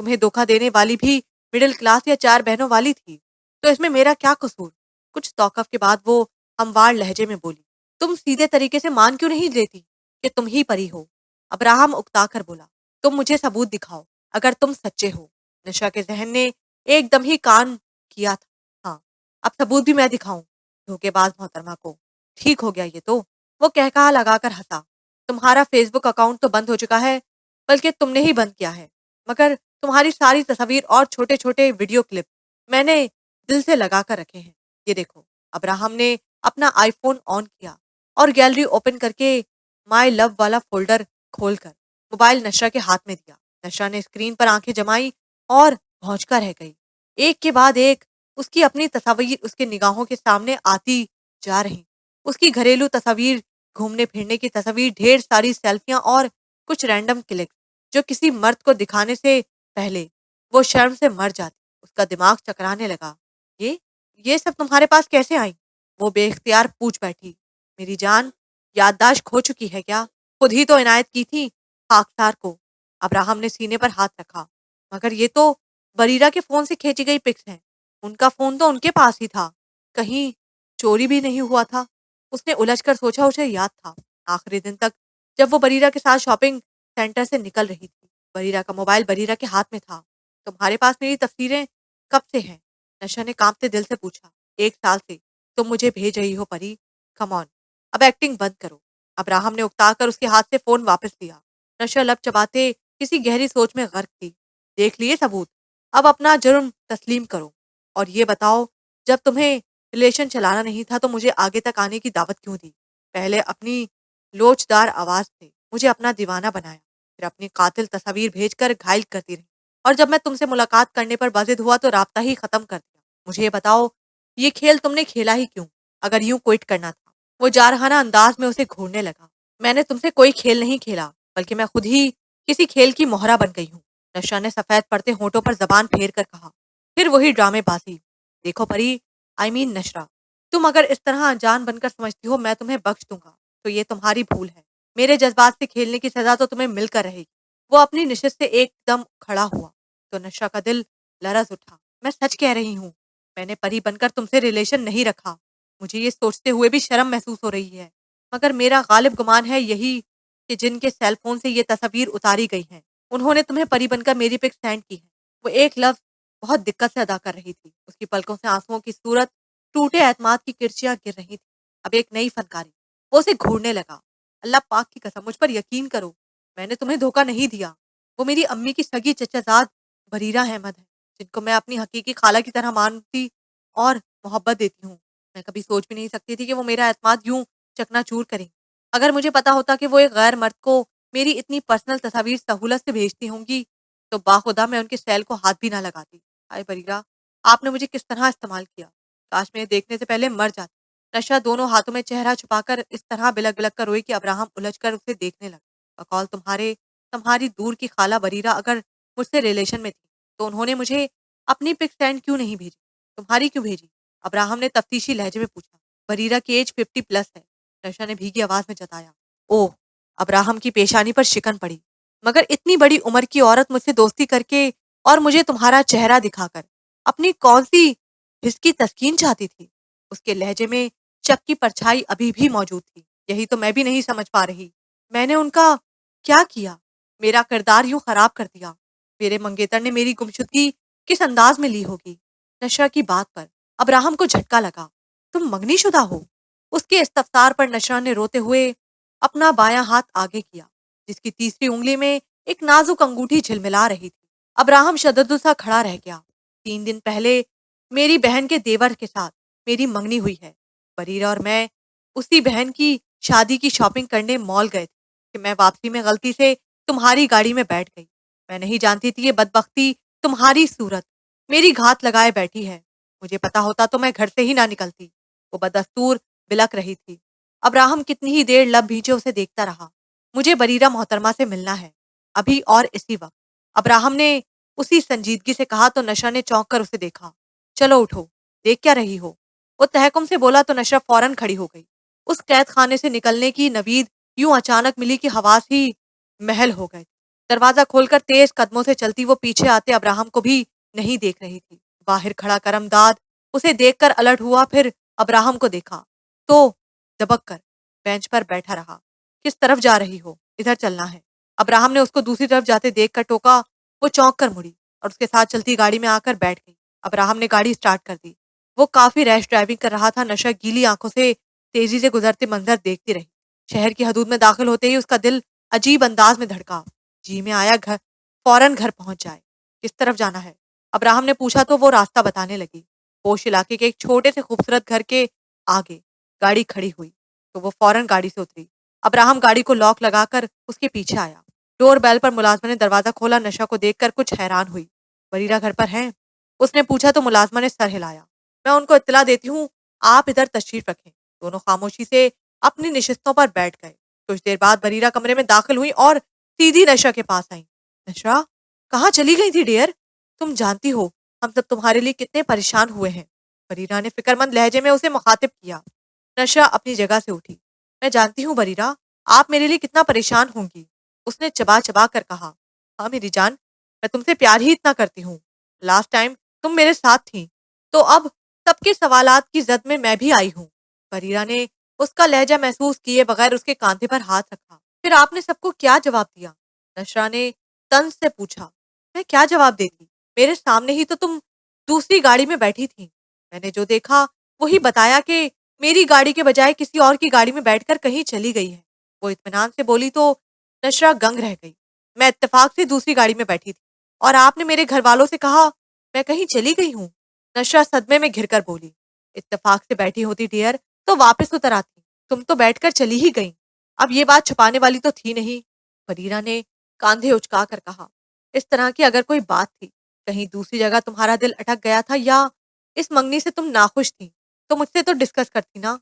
تمہیں دھوکہ دینے والی بھی مڈل کلاس یا 4 بہنوں والی تھی، تو اس میں میرا کیا قصور؟ کچھ توقف کے بعد وہ ہموار لہجے میں بولی۔ تم سیدھے طریقے سے مان کیوں نہیں لیتی کہ تم ہی پری ہو؟ ابراہم اکتا کر بولا۔ تم مجھے ثبوت دکھاؤ اگر تم سچے ہو۔ نشرہ کے ذہن نے ایک دم ہی کان کیا تھا۔ ہاں، اب ثبوت بھی میں دکھاؤں دھوکے باز محترمہ کو؟ ٹھیک ہو گیا یہ تو، وہ کہا لگا کر ہنسا۔ تمہارا فیس بک اکاؤنٹ تو بند ہو چکا ہے، بلکہ تم نے ہی بند کیا ہے، مگر تمہاری ساری تصاویر اور چھوٹے چھوٹے ویڈیو کلپ میں نے دل سے لگا کر رکھے ہیں، یہ دیکھو۔ ابراہم نے اپنا آئی فون آن کیا اور گیلری اوپن کر کے مائی لو والا فولڈر کھول کر موبائل نشرہ کے ہاتھ میں دیا۔ نشرہ نے اسکرین پر آنکھیں جمائی اور بھونچکا رہ گئی۔ ایک کے بعد ایک اس کی اپنی تصاویر اس کے نگاہوں کے سامنے آتی جا رہی۔ اس کی گھریلو تصاویر، گھومنے پھرنے کی تصاویر، ڈھیر ساری سیلفیاں اور کچھ رینڈم کلک جو کسی مرد کو دکھانے سے پہلے وہ شرم سے مر جاتی۔ اس کا دماغ چکرانے لگا۔ یہ یہ سب تمہارے پاس کیسے آئیں؟ وہ بے اختیار پوچھ بیٹھی۔ میری جان، یادداشت کھو چکی ہے کیا؟ خود ہی تو عنایت کی تھی خاکسار کو۔ ابراہم نے سینے پر ہاتھ رکھا۔ مگر یہ تو بریرہ کے فون سے کھینچی گئی پکس ہیں۔ ان کا فون تو ان کے پاس ہی تھا، کہیں چوری بھی نہیں ہوا تھا؟ اس نے الجھ کر سوچا، اسے یاد تھا آخری دن تک جب وہ بریرہ کے ساتھ شاپنگ سینٹر سے نکل رہی تھی، بریرہ کا موبائل بریرہ کے ہاتھ میں تھا۔ تمہارے پاس میری تصویریں کب سے ہیں؟ نشا نے کانپتے دل سے پوچھا۔ 1 سال سے تم مجھے بھیج رہی ہو پری، کم آن، اب ایکٹنگ بند کرو۔ ابراہم نے اکتا کر اس کے ہاتھ سے فون واپس لیا۔ نشا لب چباتے کسی گہری سوچ میں غرق تھی۔ دیکھ لیے ثبوت، اب اپنا جرم تسلیم کرو، اور یہ بتاؤ جب تمہیں ریلیشن چلانا نہیں تھا تو مجھے آگے تک آنے کی دعوت کیوں دی؟ پہلے اپنی لوچدار آواز سے مجھے اپنا دیوانہ بنایا، پھر اپنی قاتل تصاویر بھیج کر گھائل کرتی رہی، اور جب میں تم سے ملاقات کرنے پر بازد ہوا تو رابطہ ہی ختم کر دیا۔ مجھے یہ بتاؤ یہ کھیل تم نے کھیلا ہی کیوں اگر یوں کوئٹ کرنا تھا؟ وہ جارحانہ انداز میں اسے گھورنے لگا۔ میں نے تم سے کوئی کھیل نہیں کھیلا، بلکہ میں خود ہی کسی کھیل کی مہرہ بن گئی ہوں۔ نشا نے سفید پڑتے ہونٹوں پر زبان پھیر کر کہا۔ پھر وہی ڈرامے بازی۔ دیکھو پری، نشرا، تم اگر اس طرح جان بن کر سمجھتی ہو میں تمہیں بخش دوں گا تو یہ تمہاری بھول ہے۔ میرے جذبات سے کھیلنے کی سزا تو تمہیں مل کر رہے گی۔ وہ اپنی نشست سے ایک دم کھڑا ہوا تو نشا کا دل لرز اٹھا۔ میں سچ کہہ رہی ہوں، میں نے پری بن کر تم سے ریلیشن نہیں رکھا۔ مجھے یہ سوچتے ہوئے بھی شرم محسوس ہو رہی ہے، مگر میرا غالب گمان ہے یہی کہ جن کے سیل فون سے یہ تصاویر اتاری گئی ہیں انہوں نے تمہیں پری بن کر میری پک سینڈ کی ہے۔ وہ ایک لفظ بہت دقت سے ادا کر رہی تھی۔ اس کی پلکوں سے آنسوؤں کی صورت ٹوٹے اعتماد کی کرچیاں گر رہی تھی۔ اب ایک نئی فنکاری۔ وہ اسے گھورنے لگا۔ اللہ پاک کی قسم، مجھ پر یقین کرو، میں نے تمہیں دھوکہ نہیں دیا۔ وہ میری امی کی سگی چچا زاد بریرہ احمد ہے، جن کو میں اپنی حقیقی خالہ کی طرح مانتی اور محبت دیتی ہوں۔ میں کبھی سوچ بھی نہیں سکتی تھی کہ وہ میرا اعتماد یوں چکنا چور کریں۔ اگر مجھے پتا ہوتا کہ وہ ایک غیر مرد کو میری اتنی پرسنل تصاویر سہولت سے بھیجتی ہوں گی تو باخدا میں ان کے سیل کو ہاتھ بھی نہ لگاتی۔ ہائے بریرہ، آپ نے مجھے کس طرح استعمال کیا، کاش میں دیکھنے سے پہلے مر جاتی۔ نشا دونوں ہاتھوں میں چہرہ چھپا کر اس طرح بلک بلک کر روئی کہ ابراہم الجھ کر اسے دیکھنے لگا۔ بقول تمہاری دور کی خالہ بریرہ اگر مجھ سے ریلیشن میں تھی تو انہوں نے مجھے اپنی پک سینڈ کیوں نہیں بھیجی؟ تمہاری کیوں بھیجی؟ ابراہم نے تفتیشی لہجے میں پوچھا۔ بریرہ کی ایج 50+ ہے، نشا نے بھیگی آواز میں جتایا۔ اوہ! ابراہم کی پیشانی پر شکن پڑی۔ مگر اتنی بڑی عمر کی عورت مجھ سے دوستی کر کے اور مجھے تمہارا چہرہ دکھا کر اپنی کون سی حس کی تسکین چاہتی تھی؟ اس کے لہجے میں شک کی پرچھائی ابھی بھی موجود تھی۔ یہی تو میں بھی نہیں سمجھ پا رہی، میں نے ان کا کیا کیا؟ میرا کردار یوں خراب کر دیا؟ میرے منگیتر نے میری گمشدگی کس انداز میں لی ہوگی؟ نشا کی بات پر ابراہم کو جھٹکا لگا۔ تم منگنی شدہ ہو؟ اس کے استفسار پر نشا نے روتے ہوئے اپنا بایاں ہاتھ آگے کیا، جس کی تیسری انگلی میں ایک نازک انگوٹھی جھلملا رہی تھی۔ ابراہم شدد سا کھڑا رہ گیا۔ 3 دن پہلے میری بہن کے دیور کے ساتھ میری منگنی ہوئی ہے۔ بریرہ اور میں اسی بہن کی شادی کی شاپنگ کرنے مال گئے تھے کہ میں واپسی میں غلطی سے تمہاری گاڑی میں بیٹھ گئی۔ میں نہیں جانتی تھی یہ بدبختی تمہاری صورت میری گھات لگائے بیٹھی ہے۔ مجھے پتا ہوتا تو میں گھر سے ہی نہ نکلتی۔ وہ بدستور بلک رہی تھی۔ ابراہم کتنی ہی دیر لب بھیجے اسے دیکھتا رہا۔ مجھے بریرہ محترمہ سے ملنا ہے، ابھی اور اسی وقت، ابراہم نے اسی سنجیدگی سے کہا تو نشا نے چونک کر اسے دیکھا۔ چلو اٹھو، دیکھ کیا رہی ہو؟ وہ تحکم سے بولا تو نشا فوراً کھڑی ہو گئی۔ اس قید خانے سے نکلنے کی نوید یوں اچانک ملی کہ حواس ہی محل ہو گئے۔ دروازہ کھول کر تیز قدموں سے چلتی وہ پیچھے آتے ابراہم کو بھی نہیں دیکھ رہی تھی۔ باہر کھڑا کرم داد اسے دیکھ کر الٹ ہوا، پھر ابراہم کو دیکھا تو دبک کر بینچ پر بیٹھا رہا۔ کس طرف جا رہی ہو؟ ادھر چلنا ہے۔ ابراہم نے اس کو دوسری طرف جاتے دیکھ کر ٹوکا۔ وہ چونک کر مڑی اور اس کے ساتھ چلتی گاڑی میں آ کر بیٹھ گئی۔ ابراہم نے گاڑی سٹارٹ کر دی۔ وہ کافی ریش ڈرائیونگ کر رہا تھا۔ نشا گیلی آنکھوں سے تیزی سے گزرتے منظر دیکھتی رہی۔ شہر کی حدود میں داخل ہوتے ہی اس کا دل عجیب انداز میں دھڑکا۔ جی میں آیا فوراً گھر پہنچ جائے۔ کس طرف جانا ہے؟ ابراہم نے پوچھا تو وہ راستہ بتانے لگی۔ پوش علاقے کے ایک چھوٹے سے خوبصورت گھر کے آگے گاڑی کھڑی ہوئی تو وہ فوراً گاڑی سے اتری۔ ابراہم گاڑی کو لاک لگا کر اس کے پیچھے آیا۔ ڈور بیل پر ملازمہ نے دروازہ کھولا۔ نشا کو دیکھ کر کچھ حیران ہوئی۔ بریرہ گھر پر ہیں؟ اس نے پوچھا تو ملازمہ نے سر ہلایا۔ میں ان کو اطلاع دیتی ہوں، آپ ادھر تشریف رکھیں۔ دونوں خاموشی سے اپنی نشستوں پر بیٹھ گئے۔ کچھ دیر بعد بریرہ کمرے میں داخل ہوئی اور سیدھی نشرہ کے پاس آئیں۔ نشرہ، کہاں چلی گئی تھی ڈیئر؟ تم جانتی ہو ہم سب تمہارے لیے کتنے پریشان ہوئے ہیں۔ بریرہ نے فکر مند لہجے میں اسے مخاطب کیا۔ نشرہ اپنی جگہ سے اٹھی۔ میں جانتی ہوں بریرہ، آپ میرے لیے کتنا پریشان ہوں گی، اس نے چبا چبا کر کہا۔ ہاں میری جان، میں تم سے پیار ہی اتنا کرتی ہوں۔ لاسٹ ٹائم تم میرے ساتھ تھیں، تو اب سب کے سوالات کی زد میں بھی آئی ہوں۔ بریرہ نے اس کا لہجہ محسوس کیے بغیر اس کے کاندھے پر ہاتھ رکھا۔ پھر آپ نے سب کو کیا جواب دیا؟ نشرہ نے طنز سے پوچھا۔ میں کیا جواب دیتی؟ میرے سامنے ہی تو تم دوسری گاڑی میں بیٹھی تھی۔ میں نے جو دیکھا وہی بتایا کہ میری گاڑی کے بجائے کسی اور کی گاڑی میں بیٹھ کر کہیں چلی گئی ہے۔ وہ اطمینان سے بولی تو نشرہ گنگ رہ گئی۔ میں اتفاق سے دوسری گاڑی میں بیٹھی تھی اور آپ نے میرے گھر والوں سے کہا میں کہیں چلی گئی ہوں۔ نشرہ صدمے میں گھر کر بولی، اتفاق سے بیٹھی ہوتی ڈیئر تو واپس اتر آتی، تم تو بیٹھ کر چلی ہی گئی۔ اب یہ بات چھپانے والی تو تھی نہیں۔ بریرہ نے کاندھے اچکا کر کہا، اس طرح کی اگر کوئی بات تھی، کہیں دوسری جگہ تمہارا دل اٹک گیا تھا یا اس منگنی سے تم ناخوش تھی تو مجھ سے تو ڈسکس کرتی نا،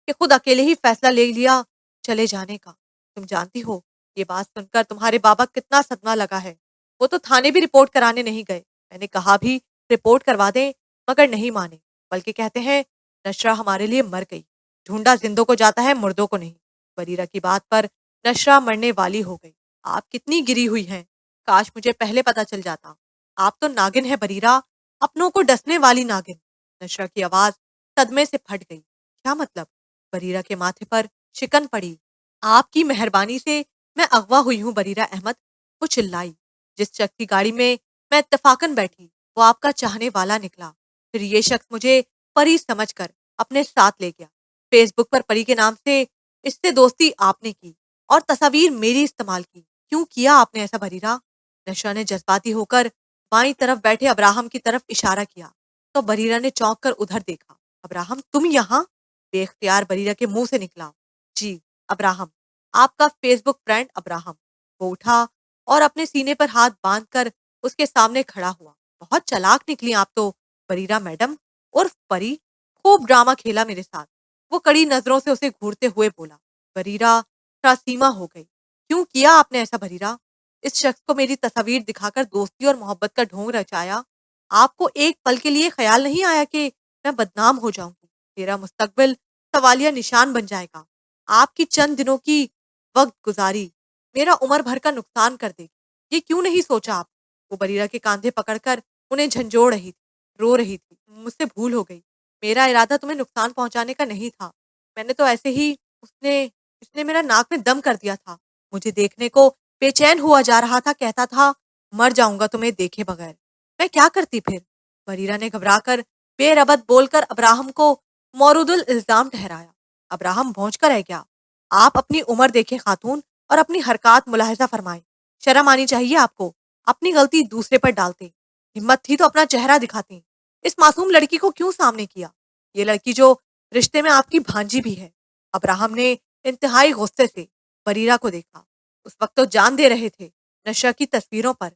کہ خود اکیلے ہی فیصلہ لے لیا چلے جانے کا۔ تم جانتی ہو یہ بات سن کر تمہارے بابا کتنا صدمہ لگا ہے۔ وہ تو تھانے بھی رپورٹ کرانے نہیں گئے۔ میں نے کہا بھی رپورٹ کروا دیں، مگر نہیں مانے، بلکہ کہتے ہیں نشرہ ہمارے لیے مر گئی، ڈھونڈا زندوں کو جاتا ہے مردوں کو نہیں۔ بریرہ کی بات پر نشرہ مرنے والی ہو گئی۔ آپ کتنی گری ہوئی ہیں، کاش مجھے پہلے پتا چل جاتا۔ آپ تو ناگن ہے بریرہ، اپنوں کو ڈسنے والی ناگن۔ نشرہ کی آواز صدمے سے پھٹ گئی۔ کیا مطلب؟ بریرہ کے ماتھے پر شکن پڑی۔ آپ کی مہربانی سے میں اغوا ہوئی ہوں بریرہ احمد، وہ چلائی۔ جس شخص کی گاڑی میں اتفاقاً بیٹھی وہ آپ کا چاہنے والا نکلا، پھر یہ شخص مجھے پری سمجھ کر اپنے ساتھ لے گیا۔ فیس بک پر پری کے نام سے اس سے دوستی آپ نے کی اور تصاویر میری استعمال کی۔ کیوں کیا آپ نے ایسا بریرہ؟ نشرہ نے جذباتی ہو کر بائیں طرف بیٹھے ابراہم کی طرف اشارہ کیا تو بریرہ نے چونک کر ادھر دیکھا۔ ابراہم، تم یہاں؟ بے اختیار بریرہ کے منہ سے نکلا، جی ابراہم، آپ کا فیس بک فرینڈ ابراہم۔ وہ اٹھا اور اپنے سینے پر ہاتھ باندھ کر اس کے سامنے کھڑا ہوا۔ بہت چلاک نکلی آپ تو بریرہ میڈم عرف پری، خوب ڈرامہ کھیلا میرے ساتھ۔ وہ کڑی نظروں سے اسے گھورتے ہوئے بولا۔ بریرہ سراسیمہ ہو گئی۔ کیوں کیا آپ نے ایسا بریرہ؟ اس شخص کو میری تصاویر دکھا کر دوستی اور محبت کا ڈھونگ رچایا۔ آپ کو ایک پل کے لیے خیال نہیں آیا کہ میں بدنام ہو جاؤں گی، میرا مستقبل سوالیہ نشان بن جائے گا؟ آپ کی چند دنوں کی وقت گزاری میرا عمر بھر کا نقصان کر دے گی، یہ کیوں نہیں سوچا آپ؟ وہ بریرہ کے کاندھے پکڑ کر انہیں جھنجھوڑ رہی تھی، رو رہی تھی۔ مجھ سے بھول ہو گئی، میرا ارادہ تمہیں نقصان پہنچانے کا نہیں تھا، میں نے تو ایسے ہی اس نے میرا ناک میں دم کر دیا تھا، مجھے دیکھنے کو بے چین ہوا جا رہا تھا، کہتا تھا مر جاؤں گا تمہیں دیکھے بغیر۔ میں کیا کرتی پھر؟ بریرہ نے گھبرا کر بے ربط بول کر ابراہم کو مورد الزام ٹھہرایا۔ ابراہم بھونچ کر رہ گیا۔ آپ اپنی عمر دیکھیں خاتون اور اپنی حرکات ملاحظہ فرمائیں، شرم آنی چاہیے آپ کو، اپنی غلطی دوسرے پر ڈالتے، ہمت تھی تو اپنا چہرہ دکھاتے۔ اس معصوم لڑکی کو کیوں سامنے کیا؟ یہ لڑکی جو رشتے میں آپ کی بھانجی بھی ہے۔ ابراہم نے انتہائی غصے سے بریرہ کو دیکھا۔ اس وقت تو جان دے رہے تھے نشرہ کی تصویروں پر،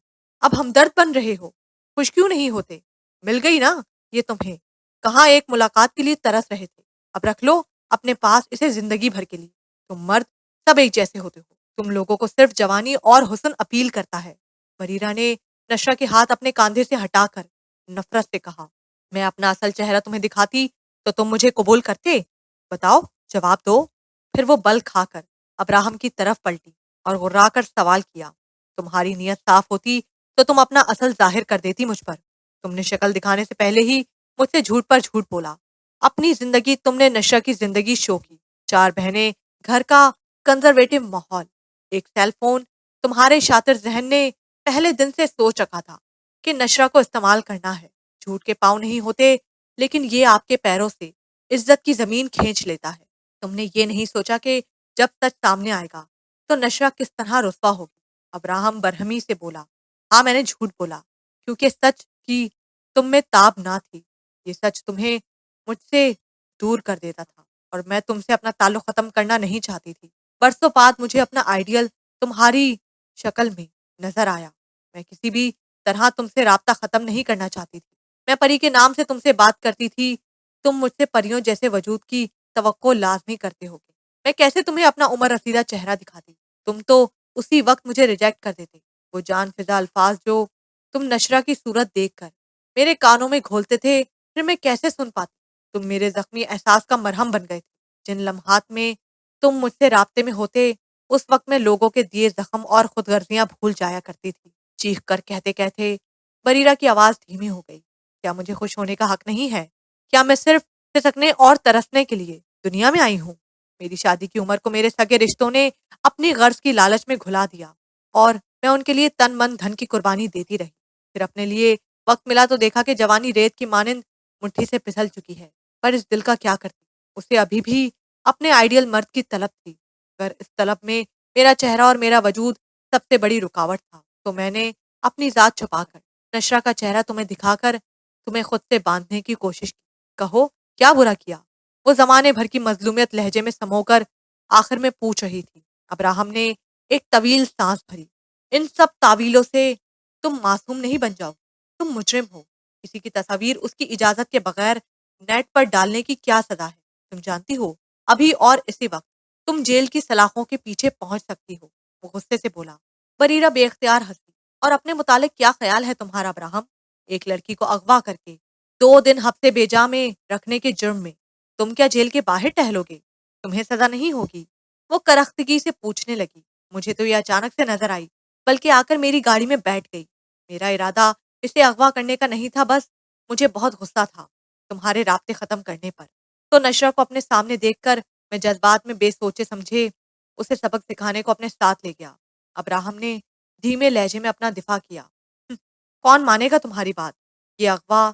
اب ہمدرد بن رہے ہو، خوش کیوں نہیں ہوتے؟ مل گئی نا یہ تمہیں، کہاں ایک ملاقات کے لیے ترس رہے تھے، اب رکھ لو اپنے پاس اسے زندگی بھر کے لیے۔ تم مرد سب ایک جیسے ہوتے ہو، تم لوگوں کو صرف جوانی اور حسن اپیل کرتا ہے۔ بریرہ نے نشرہ کے ہاتھ اپنے کاندھے سے ہٹا کر نفرت سے کہا، میں اپنا اصل چہرہ تمہیں دکھاتی تو تم مجھے قبول کرتے؟ بتاؤ، جواب دو۔ پھر وہ بل کھا کر ابراہم کی طرف پلٹی اور غرا کر سوال کیا، تمہاری نیت صاف ہوتی تو تم اپنا اصل ظاہر کر دیتی مجھ پر، تم نے شکل دکھانے سے پہلے ہی مجھ سے جھوٹ پر جھوٹ بولا۔ اپنی زندگی تم نے نشرہ کی زندگی شو کی، 4 بہنیں، گھر کا کنزرویٹو ماحول، ایک سیل فون۔ تمہارے شاطر ذہن نے پہلے دن سے سوچ رکھا تھا کہ نشرہ کو استعمال کرنا ہے۔ جھوٹ کے پاؤں نہیں ہوتے، لیکن یہ آپ کے پیروں سے عزت کی زمین کھینچ لیتا ہے۔ تم نے یہ نہیں سوچا کہ جب سچ سامنے آئے گا تو نشرہ کس طرح رسوا ہوگی۔ ابراہم برہمی سے بولا، ہاں میں نے جھوٹ بولا کیونکہ سچ کی تم میں تاب نہ تھی، یہ سچ تمہیں مجھ سے دور کر دیتا تھا اور میں تم سے اپنا تعلق ختم کرنا نہیں چاہتی تھی۔ برسوں بعد مجھے اپنا آئیڈیل تمہاری شکل میں نظر آیا، میں کسی بھی طرح تم سے رابطہ ختم نہیں کرنا چاہتی تھی، میں پری کے نام سے تم سے بات کرتی تھی، تم مجھ سے پریوں جیسے وجود کی توقع لازمی کرتے ہوگے۔ میں کیسے تمہیں اپنا عمر رسیدہ چہرہ دکھاتی؟ تم تو اسی وقت مجھے ریجیکٹ کر دیتے۔ وہ جان فضا الفاظ جو تم نشرہ کی صورت دیکھ کر میرے کانوں میں گھولتے تھے، پھر میں کیسے سن پاتی؟ تم میرے زخمی احساس کا مرہم بن گئے تھے۔ جن لمحات میں تم مجھ سے رابطے میں ہوتے، اس وقت میں لوگوں کے دیے زخم اور خود غرضیاں بھول جایا کرتی تھی۔ چیخ کر کہتے کہتے بریرہ کی آواز دھیمی ہو گئی۔ کیا مجھے خوش ہونے کا حق نہیں ہے؟ کیا میں صرف سسکنے اور ترسنے کے لیے دنیا میں آئی ہوں؟ میری شادی کی عمر کو میرے سگے رشتوں نے اپنی غرض کی لالچ میں گھلا دیا اور میں ان کے لیے تن من دھن کی قربانی دیتی رہی۔ پھر اپنے لیے وقت ملا تو دیکھا کہ جوانی ریت کی مانند مٹھی سے پھسل چکی ہے۔ پر اس دل کا کیا کرتی؟ اسے ابھی بھی اپنے آئیڈیل مرد کی طلب تھی، مگر اس طلب میں میرا چہرہ اور میرا وجود سب سے بڑی رکاوٹ تھا۔ تو میں نے اپنی ذات چھپا کر نشرہ کا چہرہ تمہیں دکھا کر تمہیں خود سے باندھنے کی کوشش کی۔ کہو کیا برا کیا؟ وہ زمانے بھر کی مظلومیت لہجے میں سمو کر آخر میں پوچھ رہی تھی۔ ابراہم نے ایک طویل سانس بھری۔ ان سب تعویلوں سے تم معصوم نہیں بن جاؤ، تم مجرم ہو۔ کسی کی تصاویر اس کی اجازت کے بغیر نیٹ پر ڈالنے کی کیا سزا ہے تم جانتی ہو؟ ابھی اور اسی وقت تم جیل کی سلاخوں کے پیچھے پہنچ سکتی ہو۔ وہ غصے سے بولا۔ بریرہ بے اختیار ہنسی۔ اور اپنے متعلق کیا خیال ہے تمہارا ابراہم؟ ایک لڑکی کو اغوا کر کے 2 دن حبس بیجا میں رکھنے کے جرم میں تم کیا جیل کے باہر ٹہلو گے؟ تمہیں سزا نہیں ہوگی؟ وہ کرختگی سے پوچھنے لگی۔ مجھے تو یہ اچانک سے نظر آئی، بلکہ آ کر میری گاڑی میں بیٹھ گئی۔ میرا ارادہ اسے اغوا کرنے کا نہیں تھا، بس مجھے بہت غصہ تھا تمہارے رابطے ختم کرنے پر۔ تو نشرہ کو اپنے سامنے دیکھ کر میں جذبات میں بے سوچے سمجھے اسے سبق سکھانے کو اپنے ساتھ لے گیا۔ ابراہم نے دھیمے لہجے میں اپنا دفاع کیا۔ کون مانے گا تمہاری بات؟ یہ اغوا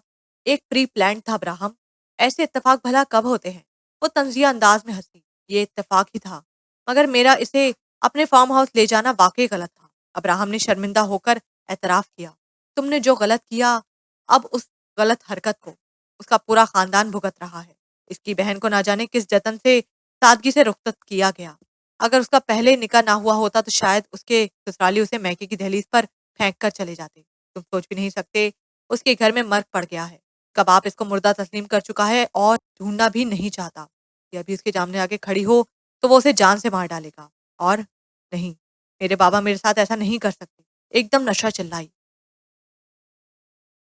ایک پری پلان تھا ابراہم۔ ایسے اتفاق بھلا کب ہوتے ہیں؟ وہ طنزیہ انداز میں ہنسی۔ یہ اتفاق ہی تھا، مگر میرا اسے اپنے فارم ہاؤس لے جانا واقعی غلط تھا۔ ابراہم نے شرمندہ ہو کر اعتراف کیا۔ تم نے جو غلط کیا، اب اس غلط حرکت کو اس کا پورا خاندان بھگت رہا ہے۔ اس کی بہن کو نہ جانے کس جتن سے سادگی سے رخصت کیا گیا۔ اگر اس کا پہلے نکاح نہ ہوا ہوتا تو شاید اس کے سسرالی اسے میکے کی دہلیز پر پھینک کر چلے جاتے۔ تم سوچ بھی نہیں سکتے اس کے گھر میں مرگ پڑ گیا ہے۔ کباب اس کو مردہ تسلیم کر چکا ہے اور ڈھونڈنا بھی نہیں چاہتا کہ ابھی اس کے سامنے آ کے کھڑی ہو تو وہ اسے جان سے مار ڈالے گا۔ اور نہیں، میرے بابا میرے ساتھ ایسا نہیں کر سکتے۔ ایک دم نشہ چلائی۔